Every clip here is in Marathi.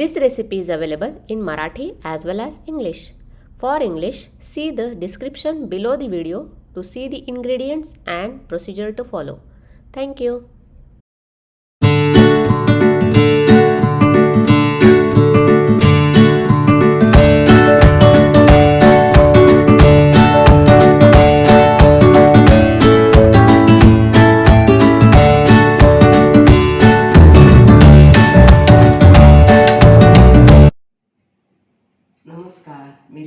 This recipe is available in Marathi as well as English. For English, see the description below the video to see the ingredients and procedure to follow. Thank you. नमस्कार, मी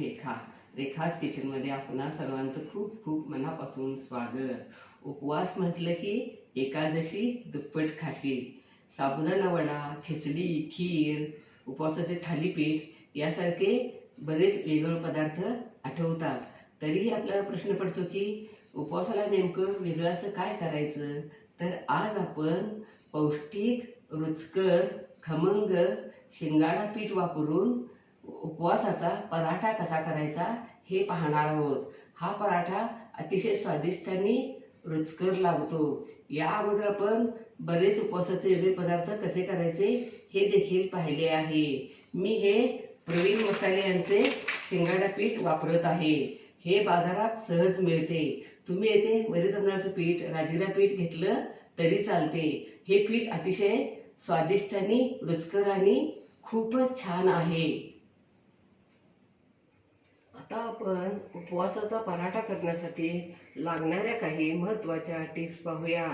रेखाच किचनमध्ये आपणा सर्वांचं खूप खूप मनापासून स्वागत. उपवास म्हटलं की एकादशी दुप्पट खाशी. साबुदाणा वडा, खिचडी, खीर, उपवासाचे थालीपीठ यासारखे बरेच वेगवेगळे पदार्थ आठवतात. तरीही आपल्याला प्रश्न पडतो की उपवासाला नेमकं वेगळं असं काय करायचं. तर आज आपण पौष्टिक, रुचकर, खमंग शेंगाडा पीठ वापरून उपवासाचा पराठा कसा करायचा हे पाहणार आहोत. हा पराठा अतिशय स्वादिष्ट आणि रुचकर लागतो. या अगोदर आपण बरेच उपवासाचे वेगळे पदार्थ कसे करायचे हे देखील पाहिले आहे. मी हे प्रवीण मसाले यांचे शेंगाडा पीठ वापरत आहे. हे बाजारात सहज मिळते. तुम्ही येथे वरी तांदळाचं पीठ, राजगिरा पीठ घेतलं तरी चालते. हे पीठ अतिशय स्वादिष्ट आणि रुचकर आणि खूपच छान आहे. आता आपण उपवासाचा पराठा करण्यासाठी लागणाऱ्या काही महत्त्वाच्या टिप्स पाहूया.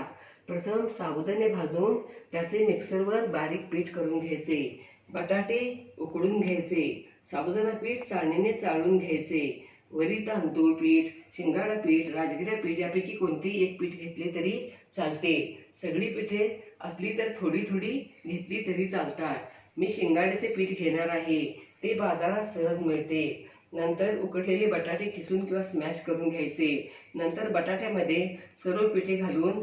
प्रथम साबुदाणे भाजून त्याचे मिक्सरवर बारीक पीठ करून घ्यायचे. बटाटे उकडून घ्यायचे. साबुदाणा पीठ चाळणीने चाळून घ्यायचे. वरी तांदूळ पीठ, शिंगाडा पीठ, राजगिरा पीठ यापैकी कोणतेही एक पीठ घेतले तरी चालते. सगळी पीठे असली तर थोडी थोडी घेतली तरी चालतात. मी शिंगाड्याचे पीठ घेणार आहे. ते बाजारात सहज मिळते. नंतर उकडलेले बटाटे किसून किंवा स्मॅश करून घ्यायचे. नंतर बटाट्यामध्ये सर्व पिठे घालून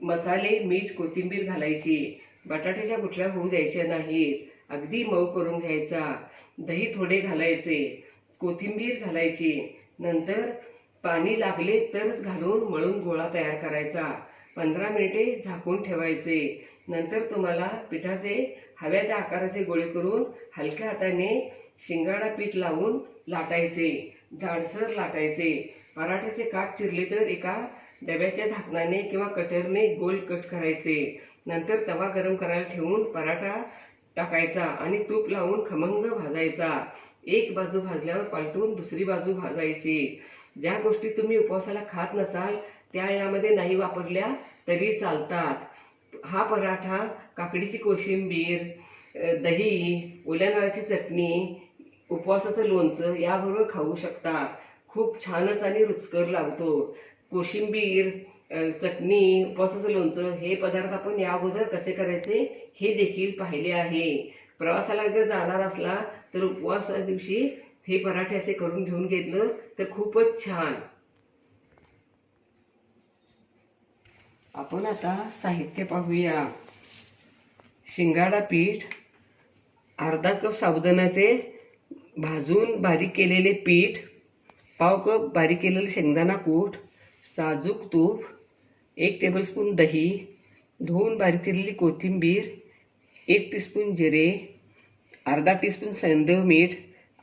मसाले, मीठ, कोथिंबीर घालायची. बटाट्याच्या गुठळ्या होऊ द्यायच्या नाहीत. अगदी मऊ करून घ्यायचा. दही थोडे घालायचे. कोथिंबीर घालायची. नंतर पाणी लागले तरच घालून मळून गोळा तयार करायचा. 15 मिनिटे झाकून ठेवायचे. नंतर तुम्हाला पिठाचे हव्या त्या आकाराचे गोळे करून हलक्या हाताने शिंगाडा पीठ लावून लाटायचे. जाडसर लाटायचे. पराठ्याचे काठ चिरले तर एका डब्याच्या झाकणाने किंवा कटरने गोल कट करायचे. नंतर तवा गरम करायला ठेवून पराठा टाकायचा आणि तूप लावून खमंग भाजायचा. एक बाजू भाजल्यावर पालटून दुसरी बाजू भाजायची. ज्या गोष्टी तुम्ही उपवासाला खात नसाल त्या यामध्ये नाही वापरल्या तरी चालतात. हा पराठा काकडीची कोशिंबीर, दही, ओल्या नारळाची चटणी, उपवासाचं लोणचं याबरोबर खाऊ शकता. खूप छानच आणि रुचकर लागतो. कोशिंबीर, चटणी, उपवासाचं लोणचं हे पदार्थ आपण या अगोदर कसे करायचे हे देखील पाहिले आहे. प्रवासाला वगैरे जाणार असला तर उपवासा दिवशी हे पराठे असे करून घेऊन घेतलं तर खूपच छान. आपण आता साहित्य पाहूया. शिंगाडा पीठ, अर्धा कप साबुदाण्याचे भाजून बारीक केलेले पीठ, पाव कप बारीक केलेलं शेंगदाणा कूट, साजूक तूप, 1 टेबलस्पून दही, धुवून बारीक केलेली कोथिंबीर, 1 टीस्पून जिरे, अर्धा टीस्पून सैंधव मीठ,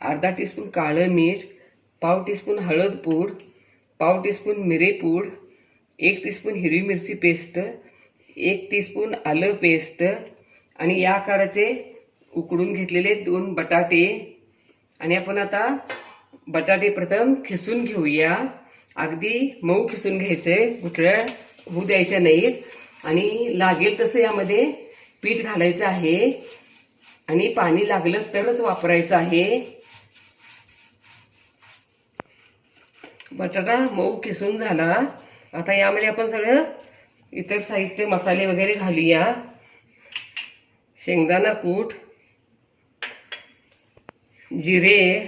अर्धा टीस्पून काळं मीठ, पाव टीस्पून हळद पूड, पाव टीस्पून मिरेपूड, 1 टीस्पून हिरवी मिरची पेस्ट, 1 टीस्पून आलं पेस्ट आणि या आकाराचे उकडून घेतलेले 2 बटाटे. आणि आपण आता बटाटे प्रथम खिसून घेऊया. अगदी मऊ खिसून घ्यायचे. गुठळ्या होऊ द्यायच्या नाहीत आणि लागेल तसं यामध्ये पीठ घालायचं आहे आणि पाणी लागलं तरच वापरायचं आहे. बटाटा मऊ खिसून झाला. आता यामध्ये आपण सगळं इतर साहित्य मसाले वगैरे घालूया. शेंगदाणा कूट, जिरे,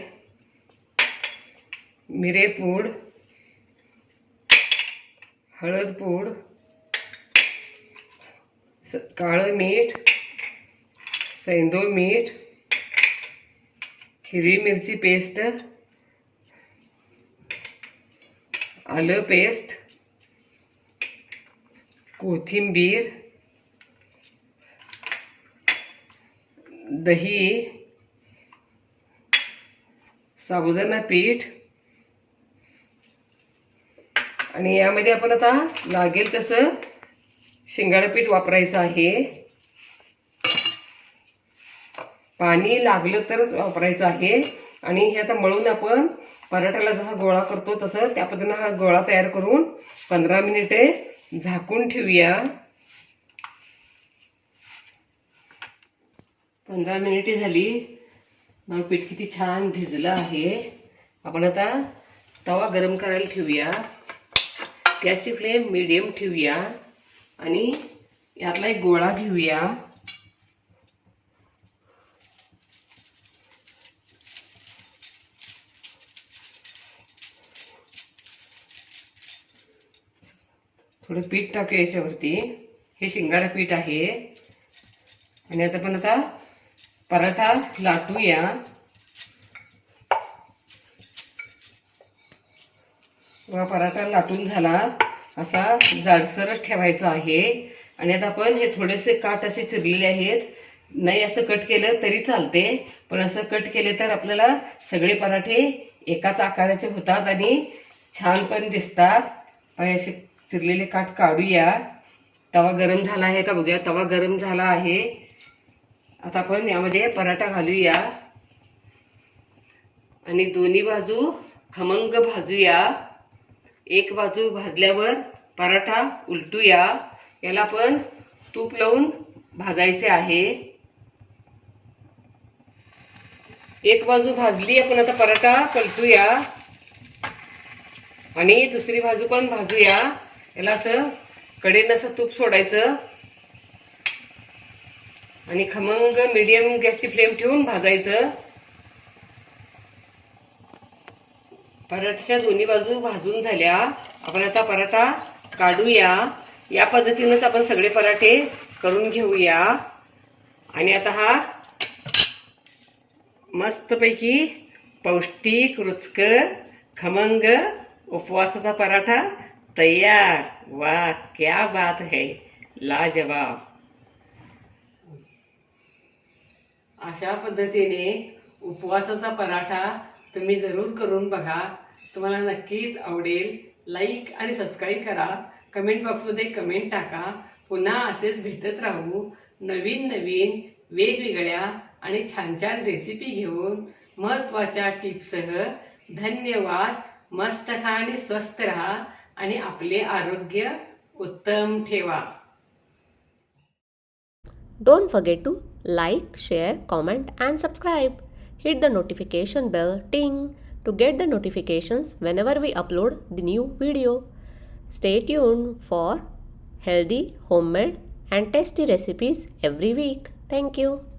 मिरेपूड, हळद पूड, काळं मीठ, सैंधव मीठ, हिरवी मिरची पेस्ट, आलं पेस्ट, कोथिंबीर, दही, साबुदाणा पीठ आणि यामध्ये आपण आता लागेल तसं शिंगाडा पीठ वापरायचं आहे. पाणी लागलं तरच वापरायचं आहे. आणि हे आता मळून आपण पराठ्याला जसा गोळा करतो तसं त्या पद्धतीनं हा गोळा तयार करून 15 मिनिटे झाकून ठेवूया. 15 मिनिटे झाली. मग पीठ किती छान भिजलं आहे. आपण आता तवा गरम करायला ठेवूया. गॅसची फ्लेम मीडियम ठेवूया आणि यातला एक गोळा घेऊया. थोडं पीठ टाकूया याच्यावरती. हे शिंगाडा पीठ आहे. आणि आता आपण आता पराठा लाटूया. पराठा लाटून झाला. असा जाडसरच ठेवायचा आहे. आणि आता आपण हे थोडेसे काट असे चिरलेले आहेत. नाही असं कट केलं तरी चालते, पण असं कट केले तर आपल्याला सगळे पराठे एकाच आकाराचे होतात आणि छान पण दिसतात. असे चिरलेले काट काढूया. तवा गरम झाला आहे का बघूया. तवा गरम झाला आहे. आता आपण यामध्ये पराठा घालूया आणि दोन्ही बाजू खमंग भाजूया. एक बाजू भाजल्यावर पराठा उलटूया. याला आपण तूप लावून भाजायचे आहे. एक बाजू भाजली. आपण आता पराठा पलटूया आणि दुसरी बाजू पण भाजूया. याला असं कडेनं असं तूप सोडायचं आणि खमंग मीडियम गॅसची फ्लेम ठेवून भाजायचं. पराठ्याच्या दोन्ही बाजू भाजून झाल्या. आपण आता पराठा काढूया. या पद्धतीनेच आपण सगळे पराठे करून घेऊया. आणि आता हा मस्तपैकी पौष्टिक रुचकर खमंग उपवासाचा पराठा तयार. वाह, क्या बात है, लाजवाब. अशा पद्धतीने उपवासाचा पराठा तुम्ही जरूर करून बघा. तुम्हाला नक्कीच आवडेल. लाईक आणि सबस्क्राईब करा. कमेंट बॉक्समध्ये कमेंट टाका. पुन्हा असेच भेटत राहू नवीन नवीन वेगवेगळ्या आणि छान छान रेसिपी घेऊन महत्त्वाच्या टिप्ससह. धन्यवाद. मस्त खा आणि स्वस्थ राहा आणि आपले आरोग्य उत्तम ठेवा. Don't forget to like, share, comment and subscribe. Hit the notification bell ting to get the notifications whenever we upload the new video. Stay tuned for healthy, homemade and tasty recipes every week. Thank you.